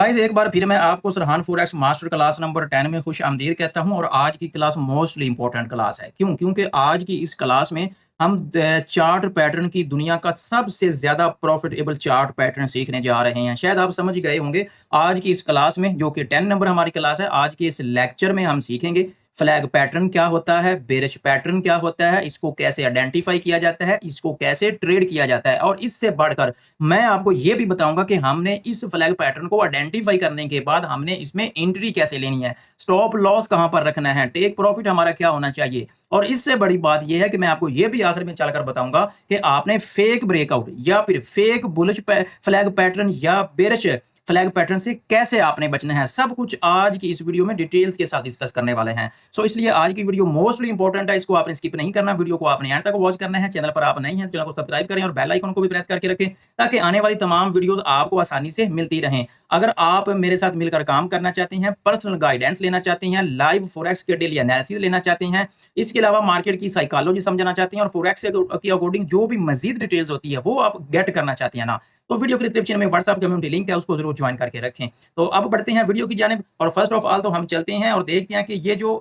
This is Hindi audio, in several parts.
गाइस एक बार फिर मैं आपको सरहान फॉरेक्स मास्टर क्लास नंबर 10 में खुश आमदीद कहता हूं और आज की क्लास मोस्टली इंपॉर्टेंट क्लास है। क्यों? क्योंकि आज की इस क्लास में हम चार्ट पैटर्न की दुनिया का सबसे ज्यादा प्रॉफिटेबल चार्ट पैटर्न सीखने जा रहे हैं। शायद आप समझ गए होंगे आज की इस क्लास में, जो कि 10 नंबर हमारी क्लास है, आज के इस लेक्चर में हम सीखेंगे फ्लैग पैटर्न क्या होता है, बेरिश पैटर्न क्या होता है, इसको कैसे आइडेंटिफाई किया जाता है, इसको कैसे ट्रेड किया जाता है, और इससे बढ़कर मैं आपको यह भी बताऊंगा कि हमने इस फ्लैग पैटर्न को आइडेंटिफाई करने के बाद हमने इसमें एंट्री कैसे लेनी है, स्टॉप लॉस कहां पर रखना है, टेक प्रॉफिट हमारा क्या होना चाहिए। और इससे बड़ी बात यह है कि मैं आपको यह भी आखिर में चलकर बताऊंगा कि आपने फेक ब्रेकआउट या फिर फेक बुलिश फ्लैग पैटर्न या बेरिश फ्लैग पैटर्न से कैसे आपने बचना है। सब कुछ आज की इस वीडियो में डिटेल्स के साथ डिस्कस करने वाले हैं। सो इसलिए आज की वीडियो मोस्टली इंपॉर्टेंट है, इसको आपने स्किप नहीं करना, वीडियो को आपने एंड तक वॉच करना है। चैनल पर आप नहीं हैं, चैनल को सब्सक्राइब करें और बेल आइकन को भी प्रेस करके रखें ताकि आने वाली तमाम वीडियोस आपको आसानी से मिलती रहें। अगर आप मेरे साथ मिलकर काम करना चाहते हैं, पर्सनल गाइडेंस लेना चाहते हैं, लाइव फॉरेक्स के डेली एनालिसिस लेना चाहते हैं, इसके अलावा मार्केट की साइकोलॉजी समझना चाहते हैं और फॉरेक्स के अकॉर्डिंग जो भी मजीद डिटेल्स होती है वो आप गेट करना चाहते हैं ना, तो वीडियो के डिस्क्रिप्शन में व्हाट्सएप कम्युनिटी लिंक है, उसको जरूर ज्वाइन करके रखें। तो अब बढ़ते हैं वीडियो की जानिब और फर्स्ट ऑफ ऑल तो हम चलते हैं और देखते हैं कि ये जो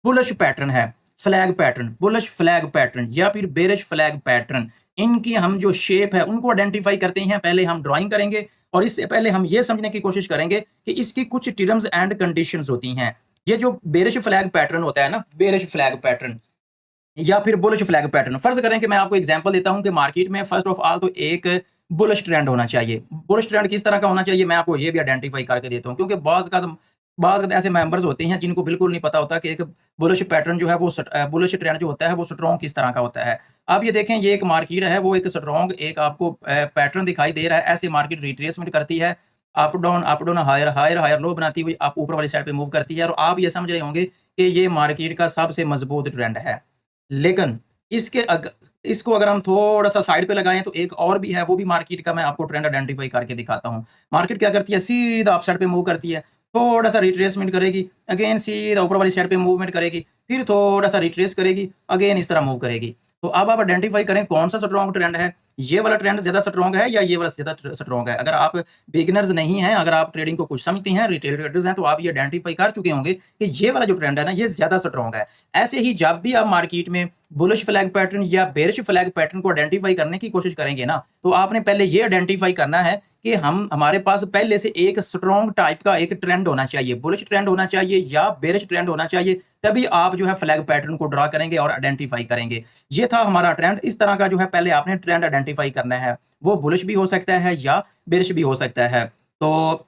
बुलिश पैटर्न है, flag pattern, bullish flag pattern या फिर बेरिश फ्लैग पैटर्न, इनकी हम जो शेप है उनको आइडेंटिफाई करते हैं। पहले हम ड्राइंग करेंगे और इससे पहले हम ये समझने की कोशिश करेंगे कि इसकी कुछ टर्म्स एंड कंडीशंस होती हैं। ये जो बेरिश फ्लैग पैटर्न होता है ना, बेरिश फ्लैग पैटर्न या फिर बुलिश फ्लैग पैटर्न, फर्ज करें कि मैं आपको एग्जांपल देता हूं कि मार्केट में फर्स्ट ऑफ ऑल तो एक बुलिश ट्रेंड होना चाहिए। बुलिश ट्रेंड किस तरह का होना चाहिए मैं आपको ये भी आइडेंटिफाई करके देता हूं, क्योंकि बाद ऐसे मेंबर्स होते हैं जिनको बिल्कुल नहीं पता होता कि एक बुलिश पैटर्न जो है वो बुलिश ट्रेंड जो होता है वो स्ट्रॉन्ग किस तरह का होता है। अब ये देखें, ये एक मार्केट है, वो एक स्ट्रॉन्ग एक आपको पैटर्न दिखाई दे रहा है। ऐसे मार्केट रिट्रेसमेंट करती है, up down higher higher higher low बनाती हुई आप ऊपर वाली साइड पे मूव करती है, और आप ये समझ रहे होंगे कि ये मार्केट का सबसे मजबूत ट्रेंड है। लेकिन इसको अगर हम थोड़ा सा साइड पे लगाएं तो एक और भी है, वो भी मार्केट का मैं आपको ट्रेंड आइडेंटिफाई करके दिखाता हूं। मार्केट क्या करती है, सीधा अप साइड पे मूव करती है, थोड़ा सा रिट्रेसमेंट करेगी, अगेन सीधा ऊपर वाली साइड पे मूवमेंट करेगी, फिर थोड़ा सा रिट्रेस करेगी, अगेन इस तरह मूव करेगी। तो अब आप आइडेंटिफाई करें कौन सा स्ट्रॉन्ग ट्रेंड है, ये वाला ट्रेंड ज्यादा स्ट्रॉन्ग है या ये वाला ज्यादा स्ट्रॉन्ग है। अगर आप बिगिनर्स नहीं हैं, अगर आप ट्रेडिंग को कुछ समझते हैं, रिटेल ट्रेडर्स हैं, तो आप ये आइडेंटिफाई कर चुके होंगे कि ये वाला जो ट्रेंड है ना ये ज्यादा स्ट्रॉन्ग है। ऐसे ही जब भी आप मार्केट में बुलिश फ्लैग पैटर्न या बेरिश फ्लैग पैटर्न को आइडेंटिफाई करने की कोशिश करेंगे ना, तो आपने पहले ये आइडेंटिफाई करना है कि हमारे पास पहले से एक स्ट्रॉन्ग टाइप का एक ट्रेंड होना चाहिए, बुलिश ट्रेंड होना चाहिए या बेरिश ट्रेंड होना चाहिए, तभी आप जो है फ्लैग पैटर्न को ड्रा करेंगे और आइडेंटिफाई करेंगे। ये था हमारा ट्रेंड। इस तरह का जो है पहले आपने ट्रेंड आइडेंटिफाई करना है, वो बुलिश भी हो सकता है या बेरिश भी हो सकता है। तो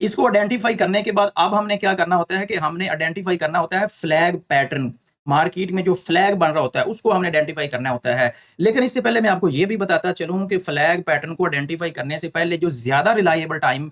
इसको आइडेंटिफाई करने के बाद अब हमने क्या करना होता है कि हमने आइडेंटिफाई करना होता है फ्लैग पैटर्न। मार्केट में जो फ्लैग बन रहा होता है उसको हमने आइडेंटिफाई करना होता है। लेकिन इससे पहले मैं आपको यह भी बताता चलूं कि फ्लैग पैटर्न को आइडेंटिफाई करने से पहले जो ज्यादा रिलायबल टाइम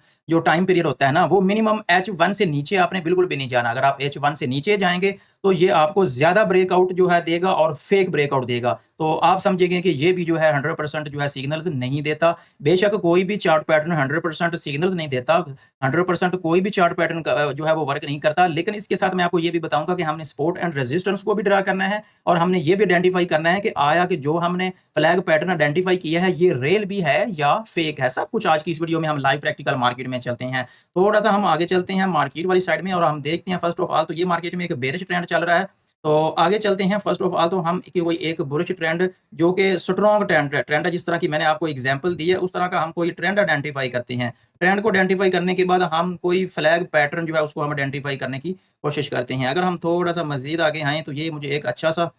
पीरियड होता है ना, वो मिनिमम H1 से नीचे आपने बिल्कुल भी नहीं जाना। अगर आप H1 से नीचे जाएंगे तो ये आपको ज्यादा ब्रेकआउट जो है देगा और फेक ब्रेकआउट देगा। तो आप समझेंगे कि ये भी जो है 100% जो है सिग्नल्स नहीं देता। बेशक कोई भी चार्ट पैटर्न 100% सिग्नल्स नहीं देता, 100% कोई भी चार्ट पैटर्न जो है वो वर्क नहीं करता। लेकिन इसके साथ मैं आपको ये भी बताऊंगा कि हमने सपोर्ट एंड रेजिस्टेंस को भी ड्रा करना है और हमने ये भी आइडेंटिफाई करना है कि आया कि जो हमने फ्लैग पैटर्न आइडेंटिफाई किया है ये रियल भी है या फेक है। सब कुछ आज की इस वीडियो में हम लाइव प्रैक्टिकल मार्केट में चलते हैं। थोड़ा सा हम आगे चलते हैं मार्केट वाली साइड में और हम देखते हैं फर्स्ट ऑफ ऑल तो ये मार्केट में एक बेरिश ट्रेंड चल रहा है। तो आगे चलते हैं। फर्स्ट ऑफ ऑल तो हम कोई एक बुलिश ट्रेंड जो कि स्ट्रॉन्ग ट्रेंड है, जिस तरह की मैंने आपको एग्जांपल दी है उस तरह का हम कोई ट्रेंड आइडेंटिफाई करते हैं। ट्रेंड को आइडेंटिफाई करने के बाद हम कोई फ्लैग पैटर्न जो है उसको हम आइडेंटिफाई करने की कोशिश करते हैं। अगर हम थोड़ा सा मजीद आगे आए तो ये मुझे एक अच्छा सा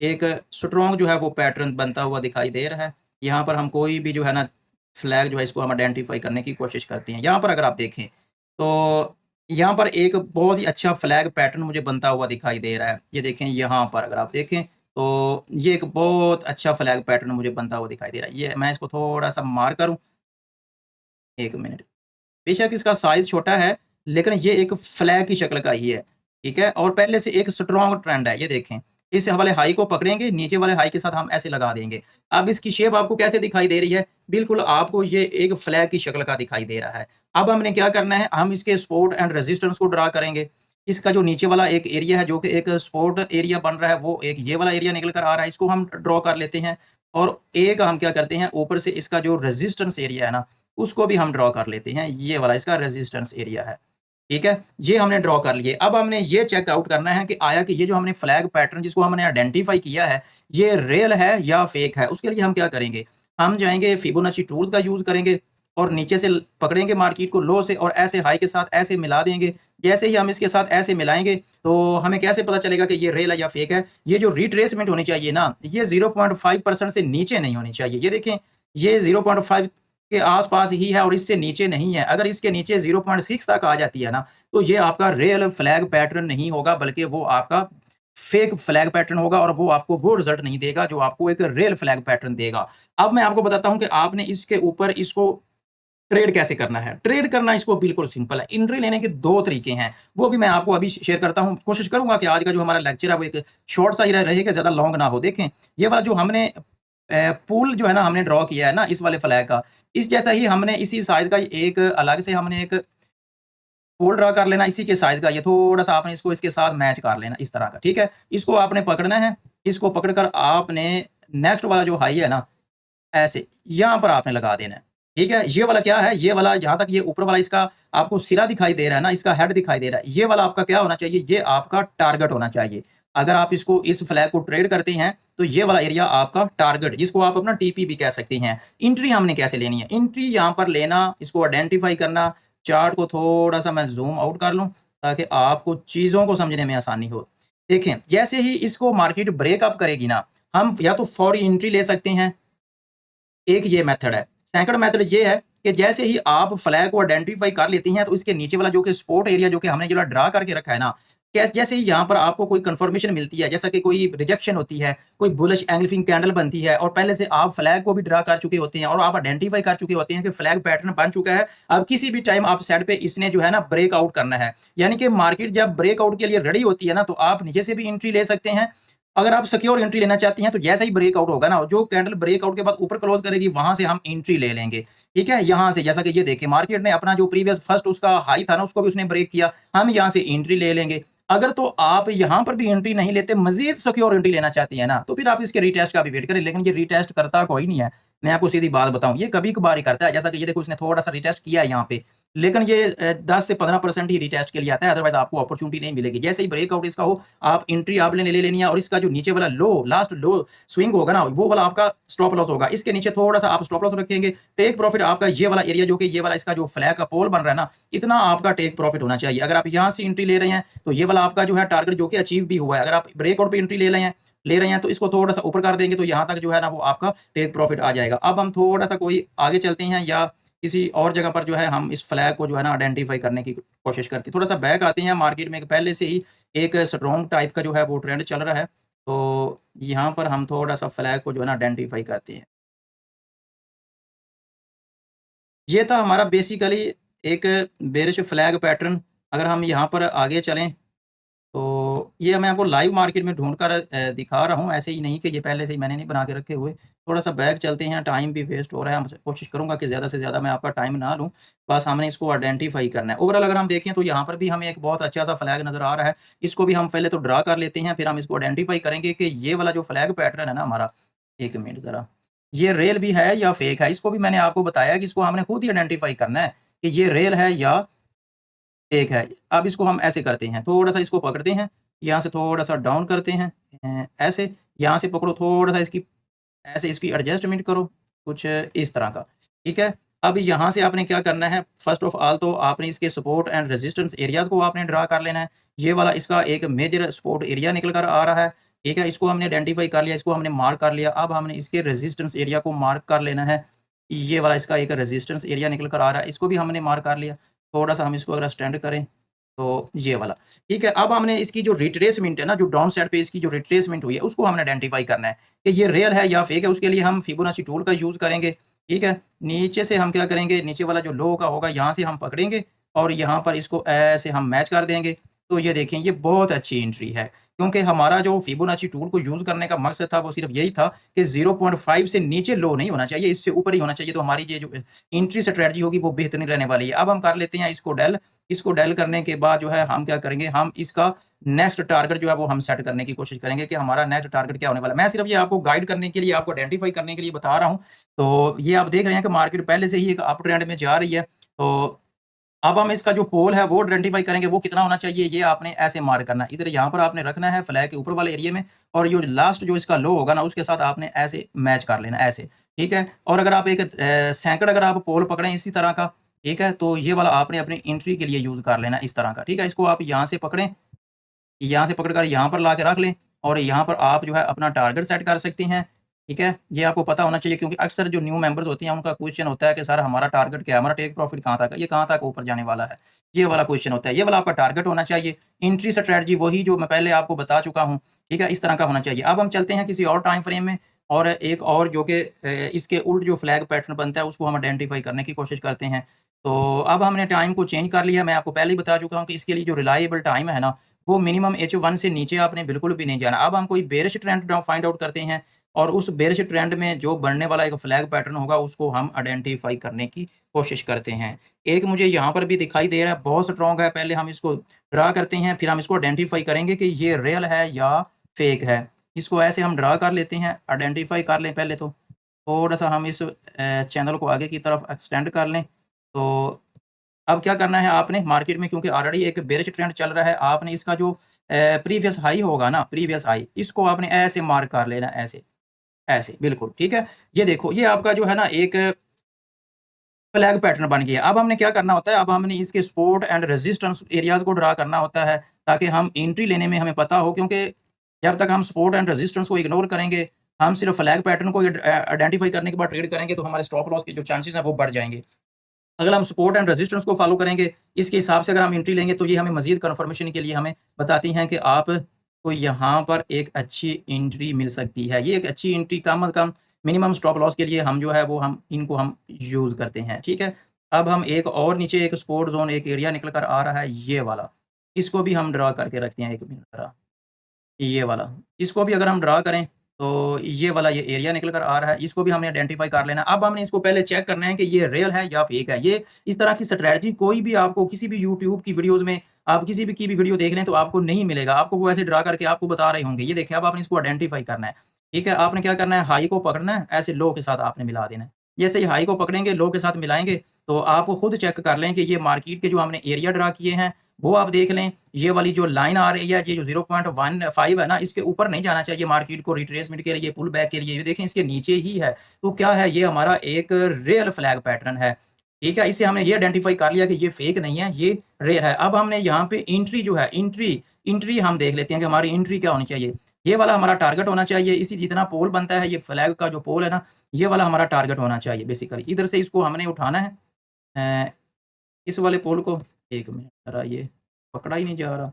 एक स्ट्रॉन्ग जो है वो पैटर्न बनता हुआ दिखाई दे रहा है। यहाँ पर हम कोई भी जो है ना फ्लैग जो है इसको हम आइडेंटिफाई करने की कोशिश करते हैं। यहाँ पर अगर आप देखें तो यहाँ पर एक बहुत ही अच्छा फ्लैग पैटर्न मुझे बनता हुआ दिखाई दे रहा है। ये देखें, यहाँ पर अगर आप देखें तो ये एक बहुत अच्छा फ्लैग पैटर्न मुझे बनता हुआ दिखाई दे रहा है। ये मैं इसको थोड़ा सा मार करूँ, एक मिनट। बेशक इसका साइज छोटा है लेकिन ये एक फ्लैग की शक्ल का ही है, ठीक है। और पहले से एक स्ट्रॉन्ग ट्रेंड है। ये देखें, इस वाले हाई को पकड़ेंगे, नीचे वाले हाई के साथ हम ऐसे लगा देंगे। अब इसकी शेप आपको कैसे दिखाई दे रही है, बिल्कुल आपको ये एक फ्लैग की शक्ल का दिखाई दे रहा है। अब हमने क्या करना है, हम इसके सपोर्ट एंड रेजिस्टेंस को ड्रा करेंगे। इसका जो नीचे वाला एक एरिया है जो कि एक सपोर्ट एरिया बन रहा है, वो एक ये वाला एरिया निकल कर आ रहा है, इसको हम ड्रॉ कर लेते हैं। और एक हम क्या करते हैं, ऊपर से इसका जो रेजिस्टेंस एरिया है ना, उसको भी हम ड्रॉ कर लेते हैं। ये वाला इसका रेजिस्टेंस एरिया है, ठीक है। ये हमने ड्रॉ कर लिए। अब हमने ये चेकआउट करना है कि आया कि ये जो हमने फ्लैग पैटर्न जिसको हमने आइडेंटिफाई किया है, ये रियल है या फेक है। उसके लिए हम क्या करेंगे, हम जाएंगे फिबोनाची टूल्स का यूज करेंगे और नीचे से पकड़ेंगे मार्केट को लो से और ऐसे हाई के साथ ऐसे मिला देंगे। जैसे ही हम इसके साथ ऐसे मिलाएंगे तो हमें कैसे पता चलेगा कि ये रियल है या फेक है। ये जो रिट्रेसमेंट होनी चाहिए ना, ये 0.5% से नीचे नहीं होनी चाहिए। ये देखें, ये 0.5 के आसपास ही है और इससे नीचे नहीं है। अगर इसके नीचे 0.6 तक आ जाती है ना, तो ये आपका रियल फ्लैग पैटर्न नहीं होगा, बल्कि वो आपका फेक फ्लैग पैटर्न होगा और वो आपको वो रिजल्ट नहीं देगा जो आपको एक रियल फ्लैग पैटर्न देगा। अब मैं आपको बताता हूं कि आपने इसके ऊपर इसको ट्रेड कैसे करना है। ट्रेड करना इसको बिल्कुल सिंपल है। एंट्री लेने के दो तरीके हैं, वो भी मैं आपको अभी शेयर करता हूं। कोशिश करूंगा कि आज का जो हमारा लेक्चर है वो एक शॉर्ट सा ही रहेगा, ज्यादा लॉन्ग ना हो। देखें, ये वाला जो हमने पूल जो है ना हमने ड्रॉ किया है ना इस वाले फ्लैग का, इस जैसा ही हमने इसी साइज का एक अलग से हमने एक पोल ड्रा कर लेना इसी के साइज का। ये थोड़ा सा आपने इसको इसके साथ मैच कर लेना इस तरह का, ठीक है। इसको आपने पकड़ना है। इसको पकड़कर आपने नेक्स्ट वाला जो हाई है ना, ऐसे यहाँ पर आपने लगा देना है, ठीक है। ये वाला क्या है, ये वाला जहां तक ये ऊपर वाला इसका आपको सिरा दिखाई दे रहा है ना, इसका हेड दिखाई दे रहा है, ये वाला आपका क्या होना चाहिए, ये आपका टारगेट होना चाहिए। अगर आप इसको इस फ्लैग को ट्रेड करते हैं तो ये वाला एरिया आपका टारगेट, जिसको आप अपना टीपी भी कह सकते हैं। एंट्री हमने कैसे लेनी है, एंट्री यहाँ पर लेना, इसको आइडेंटिफाई करना। चार्ट को थोड़ा सा मैं जूम आउट कर लूँ ताकि आपको चीज़ों को समझने में आसानी हो। देखें, जैसे ही इसको मार्केट ब्रेकअप करेगी ना, हम या तो फौरी एंट्री ले सकते हैं, एक ये मेथड है। सेकंड मेथड ये है कि जैसे ही आप फ्लैग को आइडेंटिफाई कर लेती हैं तो इसके नीचे वाला जो कि सपोर्ट एरिया जो कि हमने जो ड्रा करके रखा है ना, कैसे जैसे ही यहाँ पर आपको कोई कंफर्मेशन मिलती है, जैसा कि कोई रिजेक्शन होती है, कोई बुलिश एंगल्फिंग कैंडल बनती है और पहले से आप फ्लैग को भी ड्रा कर चुके होते हैं और आप आइडेंटिफाई कर चुके होते हैं कि फ्लैग पैटर्न बन चुका है। अब किसी भी टाइम आप साइड पे इसने जो है ना ब्रेकआउट करना है, यानी कि मार्केट जब ब्रेकआउट के लिए रेडी होती है ना, तो आप नीचे से भी एंट्री ले सकते हैं। अगर आप सिक्योर एंट्री लेना चाहती हैं तो जैसा ही ब्रेकआउट होगा ना, जो कैंडल ब्रेकआउट के बाद ऊपर क्लोज करेगी वहां से हम एंट्री ले लेंगे, ठीक है। यहां से जैसा कि ये देखिए, मार्केट ने अपना जो प्रीवियस फर्स्ट उसका हाई था ना, उसको भी उसने ब्रेक किया, हम यहां से एंट्री ले लेंगे। अगर तो आप यहां पर भी एंट्री नहीं लेते, मजीद सिक्योर एंट्री लेना चाहती है ना, तो फिर आप इसके रिटेस्ट का भी वेट करें। लेकिन ये रिटेस्ट करता कोई नहीं है, मैं आपको सीधी बात बताऊं, ये कभी कभार ही करता है। जैसा कि ये देखो, उसने थोड़ा सा रिटेस्ट किया है यहाँ पे, लेकिन ये 10 से 15% ही रिटेस्ट के लिए आता है, अदरवाइज आपको अपॉर्चुनिटी नहीं मिलेगी। जैसे ही ब्रेकआउट इसका हो, आप एंट्री आपने ले लेनी है और इसका जो नीचे वाला लो, लास्ट लो स्विंग होगा ना, वो वाला आपका स्टॉप लॉस होगा। इसके नीचे थोड़ा सा आप स्टॉप लॉस रखेंगे। टेक प्रॉफिट आपका ये वाला एरिया जो कि ये वाला इसका जो फ्लैग का पोल बन रहा है ना, इतना आपका टेक प्रॉफिट होना चाहिए। अगर आप यहाँ से एंट्री ले रहे हैं तो ये वाला आपका जो है टारगेट जो कि अचीव भी हुआ है। अगर आप ब्रेकआउट पे एंट्री ले रहे हैं तो इसको थोड़ा सा ऊपर कर देंगे तो यहाँ तक जो है ना वो आपका टेक प्रॉफिट आ जाएगा। अब हम थोड़ा सा कोई आगे चलते हैं या किसी और जगह पर जो है हम इस फ्लैग को जो है ना आइडेंटिफाई करने की कोशिश करते हैं। थोड़ा सा बैक आते हैं, मार्केट में पहले से ही एक स्ट्रॉन्ग टाइप का जो है वो ट्रेंड चल रहा है, तो यहाँ पर हम थोड़ा सा फ्लैग को जो है ना आइडेंटिफाई करते हैं। ये था हमारा बेसिकली एक बेरिश फ्लैग पैटर्न। अगर हम यहाँ पर आगे चलें तो ये मैं आपको लाइव मार्केट में ढूंढ कर दिखा रहा हूँ, ऐसे ही नहीं कि ये पहले से ही मैंने नहीं बना के रखे हुए। थोड़ा सा बैक चलते हैं, टाइम भी वेस्ट हो रहा है। हम कोशिश करूंगा कि ज़्यादा से ज़्यादा मैं आपका टाइम ना लूँ, बस हमने इसको आइडेंटिफाई करना है। ओवरऑल अगर हम देखें तो यहाँ पर भी हमें एक बहुत अच्छा सा फ्लैग नज़र आ रहा है। इसको भी हम पहले तो ड्रा कर लेते हैं, फिर हम इसको आइडेंटिफाई करेंगे कि ये वाला जो फ्लैग पैटर्न है ना हमारा, एक मिनट ज़रा, ये रेल भी है या फेक है। इसको भी मैंने आपको बताया कि इसको हमने खुद ही आइडेंटिफाई करना है कि ये रेल है या एक है। अब इसको हम ऐसे करते हैं, थोड़ा सा इसको पकड़ते हैं, यहाँ से थोड़ा सा डाउन करते हैं, ऐसे यहाँ से पकड़ो, थोड़ा सा इसकी ऐसे इसकी एडजस्टमेंट करो कुछ इस तरह का, ठीक है। अब यहाँ से आपने क्या करना है, फर्स्ट ऑफ ऑल तो आपने इसके सपोर्ट एंड रेजिस्टेंस एरियाज को आपने ड्रा कर लेना है। ये वाला इसका एक मेजर सपोर्ट एरिया निकल कर आ रहा है, ठीक है। इसको हमने आइडेंटिफाई कर लिया, इसको हमने मार्क कर लिया। अब हमने इसके रेजिस्टेंस एरिया को मार्क कर लेना है। ये वाला इसका एक रेजिस्टेंस एरिया निकल कर आ रहा है, इसको भी हमने मार्क कर लिया। थोड़ा सा हम इसको अगर स्टैंड करें तो ये वाला, ठीक है। अब हमने इसकी जो रिट्रेसमेंट है ना, जो डाउन साइड पे इसकी जो रिट्रेसमेंट हुई है, उसको हमने आइडेंटिफाई करना है कि ये रियल है या फेक है। उसके लिए हम फिबोनाची टूल का यूज़ करेंगे, ठीक है। नीचे से हम क्या करेंगे, नीचे वाला जो लो का होगा यहाँ से हम पकड़ेंगे और यहाँ पर इसको ऐसे हम मैच कर देंगे। तो ये देखें, ये बहुत अच्छी एंट्री है, क्योंकि हमारा जो फिबोनाची टूल को यूज़ करने का मकसद था वो सिर्फ यही था कि 0.5 से नीचे लो नहीं होना चाहिए, इससे ऊपर ही होना चाहिए, तो हमारी ये जो एंट्री स्ट्रैटेजी होगी वो बेहतरीन रहने वाली है। अब हम कर लेते हैं इसको डेल करने के बाद जो है हम क्या करेंगे, हम इसका नेक्स्ट टारगेट जो है वो हम सेट करने की कोशिश करेंगे कि हमारा नेक्स्ट टारगेट क्या होने वाला है। मैं सिर्फ ये आपको गाइड करने के लिए, आपको आइडेंटिफाई करने के लिए बता रहा हूँ। तो ये आप देख रहे हैं कि मार्केट पहले से ही एक अप ट्रेंड में जा रही है। तो अब हम इसका जो पोल है वो आइडेंटिफाई करेंगे, वो कितना होना चाहिए, ये आपने ऐसे मार्क करना है। इधर यहाँ पर आपने रखना है फ्लैग के ऊपर वाले एरिया में, और जो लास्ट जो इसका लो होगा ना उसके साथ आपने ऐसे मैच कर लेना, ऐसे, ठीक है। और अगर आप एक सैकड़ अगर आप पोल पकड़ें इसी तरह का, ठीक है, तो ये वाला आपने अपनी एंट्री के लिए यूज़ कर लेना इस तरह का, ठीक है। इसको आप यहाँ से पकड़ें, यहाँ से पकड़कर यहाँ पर ला के रख लें, और यहाँ पर आप जो है अपना टारगेट सेट कर सकते हैं, ठीक है। ये आपको पता होना चाहिए, क्योंकि अक्सर जो न्यू मेंबर्स होते हैं उनका क्वेश्चन होता है कि सर हमारा टारगेट क्या है, हमारा टेक प्रॉफिट कहाँ तक है, ये कहाँ तक ऊपर जाने वाला है, ये वाला क्वेश्चन होता है। ये वाला आपका टारगेट होना चाहिए। एंट्री स्ट्रैटेजी वही जो मैं पहले आपको बता चुका हूँ, ठीक है, इस तरह का होना चाहिए। अब हम चलते हैं किसी और टाइम फ्रेम में, और एक और जो कि इसके उल्ट जो फ्लैग पैटर्न बनता है उसको हम आइडेंटिफाई करने की कोशिश करते हैं। तो अब हमने टाइम को चेंज कर लिया। मैं आपको पहले ही बता चुका हूँ कि इसके लिए जो रिलायबल टाइम है ना, वो मिनिमम H1 से नीचे आपने बिल्कुल भी नहीं जाना। अब हम कोई बेरिश ट्रेंड फाइंड आउट करते हैं, और उस बेरिश ट्रेंड में जो बनने वाला एक फ्लैग पैटर्न होगा उसको हम आइडेंटिफाई करने की कोशिश करते हैं। एक मुझे यहाँ पर भी दिखाई दे रहा है, बहुत स्ट्रॉन्ग है। पहले हम इसको ड्रा करते हैं, फिर हम इसको आइडेंटिफाई करेंगे कि ये रियल है या फेक है। इसको ऐसे हम ड्रा कर लेते हैं, आइडेंटिफाई कर लें पहले तो। थोड़ा सा हम इस चैनल को आगे की तरफ एक्सटेंड कर लें। तो अब क्या करना है आपने, मार्केट में क्योंकि ऑलरेडी एक बेरिश ट्रेंड चल रहा है, आपने इसका जो प्रीवियस हाई होगा ना, प्रीवियस हाई, इसको आपने ऐसे मार्क कर लेना, ऐसे, ऐसे, बिल्कुल, ठीक है। ये देखो, ये आपका जो है ना एक फ्लैग पैटर्न बन गया। अब हमने क्या करना होता है, अब हमने इसके सपोर्ट एंड रेजिस्टेंस एरियाज़ को ड्रा करना होता है, ताकि हम एंट्री लेने में हमें पता हो, क्योंकि जब तक हम सपोर्ट एंड रेजिस्टेंस को इग्नोर करेंगे, हम सिर्फ फ्लैग पैटर्न को आइडेंटिफाई करने के बाद ट्रेड करेंगे, तो हमारे स्टॉप लॉस के जो चांसेस हैं वो बढ़ जाएँगे। अगर हम सपोर्ट एंड रेजिस्टेंस को फॉलो करेंगे, इसके हिसाब से अगर हम एंट्री लेंगे, तो ये हमें मज़ीद कन्फर्मेशन के लिए हमें बताती हैं कि आपको यहाँ पर एक अच्छी एंट्री मिल सकती है। ये एक अच्छी एंट्री कम से कम मिनिमम स्टॉप लॉस के लिए हम जो है वो हम इनको हम यूज़ करते हैं, ठीक है। अब हम एक और नीचे एक सपोर्ट ज़ोन, एक एरिया निकल कर आ रहा है, ये वाला। इसको भी हम ड्रा करके रखते हैं, 1 मिनट ज़रा। ये वाला, इसको भी अगर हम ड्रा करें, तो ये वाला ये एरिया निकल कर आ रहा है, इसको भी हमने आइडेंटिफ़ाई कर लेना है। अब हमने इसको पहले चेक करना है कि ये रियल है या फ़ेक है। ये इस तरह की स्ट्रैटेजी कोई भी आपको किसी भी यूट्यूब की वीडियोज़ में, आप किसी भी की भी वीडियो देख लें तो आपको नहीं मिलेगा। आपको वो ऐसे ड्रा करके आपको बता रहे होंगे। ये देखिए, अब आपने इसको आइडेंटिफ़ाई करना है, ठीक है। आपने क्या करना है, हाई को पकड़ना है, ऐसे लो के साथ आपने मिला देना है। जैसे ही हाई को पकड़ेंगे, लो के साथ मिलाएँगे, तो आप खुद चेक कर लें कि ये मार्केट के जो हमने एरिया ड्रा किए हैं, वो आप देख लें। ये वाली जो लाइन आ रही है, ये जो 0.15 है ना, इसके ऊपर नहीं जाना चाहिए मार्केट को रिट्रेसमेंट के लिए, पुल बैक के लिए। ये देखें, इसके नीचे ही है। तो क्या है, ये हमारा एक रियल फ्लैग पैटर्न है, ठीक है। इससे हमने ये आइडेंटिफ़ाई कर लिया कि ये फेक नहीं है, ये रियल है। अब हमने यहाँ पे एंट्री जो है, एंट्री हम देख लेते हैं कि हमारी एंट्री क्या होनी चाहिए। ये वाला हमारा टारगेट होना चाहिए। इसी जितना पोल बनता है, ये फ्लैग का जो पोल है ना, ये वाला हमारा टारगेट होना चाहिए बेसिकली। इधर से इसको हमने उठाना है, अ, इस वाले पोल को। 1 मिनट ज़रा, ये पकड़ा ही नहीं जा रहा।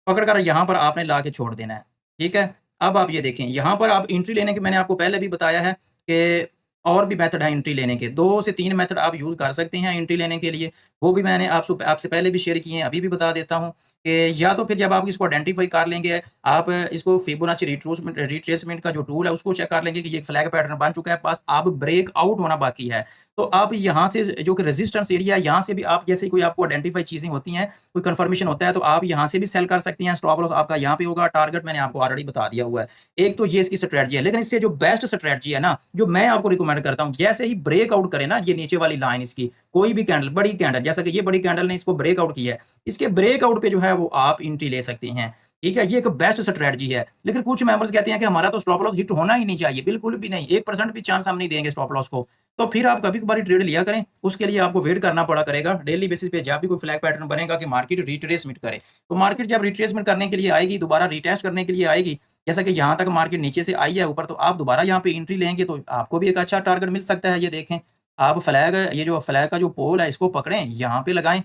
पकड़ कर यहाँ पर आपने ला के छोड़ देना है, ठीक है। अब आप ये देखें, यहाँ पर आप एंट्री लेने के, मैंने आपको पहले भी बताया है कि और भी मेथड है एंट्री लेने के। 2 से 3 मेथड आप यूज़ कर सकते हैं एंट्री लेने के लिए। वो भी मैंने आपसे पहले भी शेयर किए हैं, अभी भी बता देता हूँ कि या तो फिर जब आप इसको आइडेंटिफ़ाई कर लेंगे, आप इसको फिबोनाची रिट्रेसमेंट का जो टूल है उसको चेक कर लेंगे कि ये फ्लैग पैटर्न बन चुका है, बस अब ब्रेक आउट होना बाकी है। तो आप यहाँ से जो कि रेजिस्टेंस एरिया है, यहाँ से भी आप, जैसे कोई आपको आइडेंटिफ़ाई चीज़ें होती हैं, कोई कन्फर्मेशन होता है, तो आप यहाँ से भी सेल कर सकती हैं। स्टॉप लॉस आपका यहाँ पे होगा, टारगेट मैंने आपको ऑलरेडी बता दिया हुआ है। एक तो ये इसकी स्ट्रैटेजी है, लेकिन इससे जो बेस्ट स्ट्रैटेजी है ना, जो मैं आपको रिकमेंड करता हूँ, जैसे ही ब्रेक आउट करे ना ये नीचे वाली लाइन इसकी, कोई भी कैंडल, बड़ी कैंडल, जैसा कि ये बड़ी कैंडल ने इसको ब्रेक आउट किया है, इसके ब्रेक आउट पे जो है वो आप एंट्री ले सकते हैं, ठीक है। ये एक बेस्ट स्ट्रैटेजी है। लेकिन कुछ मेंबर्स कहते हैं कि हमारा तो स्टॉप लॉस हिट होना ही नहीं चाहिए, बिल्कुल भी नहीं, 1% भी चांस हम नहीं देंगे स्टॉप लॉस को। तो फिर आप कभी-कभार ट्रेड लिया करें, उसके लिए आपको वेट करना पड़ा करेगा। डेली बेसिस पे जब भी कोई फ्लैग पैटर्न बनेगा कि मार्केट रिट्रेसमेंट करे, तो मार्केट जब रिट्रेसमेंट करने के लिए आएगी, दोबारा रिटेस्ट करने के लिए आएगी, जैसा कि यहाँ तक मार्केट नीचे से आई है ऊपर, तो आप दोबारा यहाँ पे एंट्री लेंगे तो आपको भी एक अच्छा टारगेट मिल सकता है। ये देखें, आप फ्लैग, ये जो फ्लैग का जो पोल है इसको पकड़ें, यहाँ पे लगाएँ।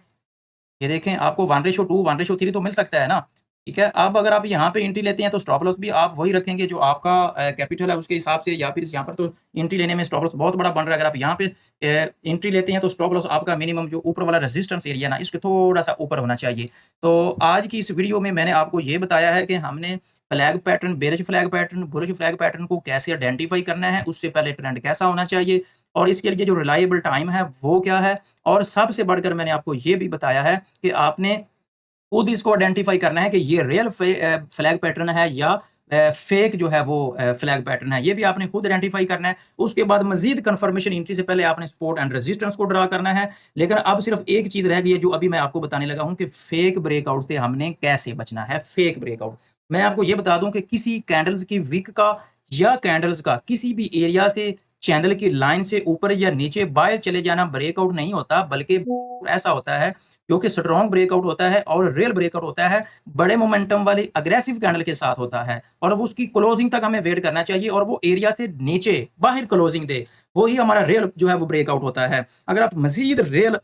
ये देखें, आपको 1:2, 1:3 तो मिल सकता है ना। ठीक है। अब अगर आप यहाँ पे एंट्री लेते हैं तो स्टॉप लॉस भी आप वही रखेंगे जो आपका कैपिटल है उसके हिसाब से, या फिर यहाँ पर तो एंट्री लेने में स्टॉप लॉस बहुत बड़ा बन रहा है। अगर आप यहाँ पे एंट्री लेते हैं तो स्टॉप लॉस आपका मिनिमम जो ऊपर वाला रेजिस्टेंस एरिया ना, इसके थोड़ा सा ऊपर होना चाहिए। तो आज की इस वीडियो में मैंने आपको ये बताया है कि हमने flag pattern, bearish flag pattern, bullish flag pattern को कैसे आइडेंटिफाई करना है, उससे पहले ट्रेंड कैसा होना चाहिए और इसके लिए जो रिलायबल टाइम है वो क्या है। और सबसे बढ़कर मैंने आपको ये भी बताया है कि आपने खुद इसको आइडेंटिफाई करना है कि ये रियल फ्लैग पैटर्न है या फेक जो है वो फ्लैग पैटर्न है, ये भी आपने खुद आइडेंटिफाई करना है। उसके बाद मजीद कंफर्मेशन एंट्री से पहले आपने सपोर्ट एंड रेजिस्टेंस को ड्रा करना है। लेकिन अब सिर्फ एक चीज रह गई है जो अभी मैं आपको बताने लगा हूं कि फेक ब्रेकआउट से हमने कैसे बचना है। फेक ब्रेकआउट मैं आपको ये बता दूं कि किसी कैंडल्स की विक का या कैंडल्स का किसी भी एरिया से चैनल की लाइन से ऊपर या नीचे बाहर चले जाना ब्रेकआउट नहीं होता, बल्कि ऐसा होता है जो कि स्ट्रॉन्ग ब्रेकआउट होता है और रियल ब्रेकआउट होता है बड़े मोमेंटम वाली अग्रेसिव कैंडल के साथ होता है। और वो उसकी क्लोजिंग तक हमें वेट करना चाहिए और वो एरिया से नीचे बाहर क्लोजिंग दे, वही हमारा रियल जो है वो ब्रेकआउट होता है। अगर आप मजीद रियल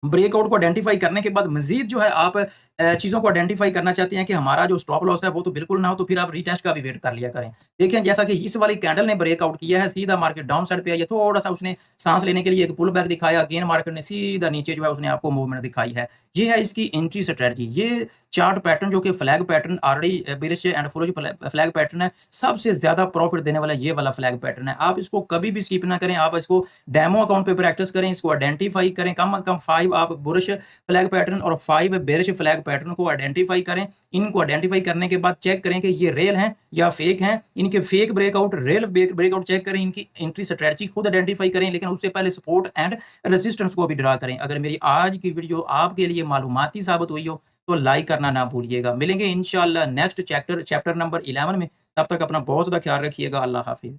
ब्रेकआउट को आइडेंटिफाई करने के बाद मजीद जो है आप चीज़ों को आइडेंटिफाई करना चाहते हैं कि हमारा जो स्टॉप लॉस है वो तो बिल्कुल ना हो, तो फिर आप रीटेस्ट का भी वेट कर लिया करें। देखिए जैसा कि इस वाली कैंडल ने ब्रेकआउट किया है, सीधा मार्केट डाउन साइड पे आई है, थोड़ा सा उसने सांस लेने के लिए एक पुल बैक दिखाया, अगेन मार्केट ने सीधा नीचे जो है उसने आपको मूवमेंट दिखाई है। ये है इसकी एंट्री स्ट्रेटजी। ये चार्ट पैटर्न जो कि flag pattern already bearish and foolish flag pattern है, सबसे ज्यादा प्रॉफिट देने वाला ये वाला फ्लैग पैटर्न है। आप इसको कभी भी स्किप ना करें, आप इसको डेमो अकाउंट पे प्रैक्टिस करें, इसको आइडेंटिफाई करें। कम से कम 5 आप बुलिश फ्लैग पैटर्न और 5 बेरिश फ्लैग पैटर्न को आइडेंटिफाई करें। इनको आइडेंटिफाई करने के बाद चेक करें कि ये रियल हैं या फेक हैं। इनके fake breakout, real breakout check करें, इनकी एंट्री स्ट्रेटजी खुद आइडेंटिफाई करें, लेकिन उससे पहले सपोर्ट एंड रेजिस्टेंस को भी ड्रा करें। अगर मेरी आज की वीडियो आपके लिए मालूमाती साबित हुई हो तो लाइक करना ना भूलिएगा। मिलेंगे इंशाल्लाह नेक्स्ट चैप्टर नंबर 11 में। तब तक अपना बहुत ज़्यादा ख्याल रखिएगा। अल्लाह हाफिज़।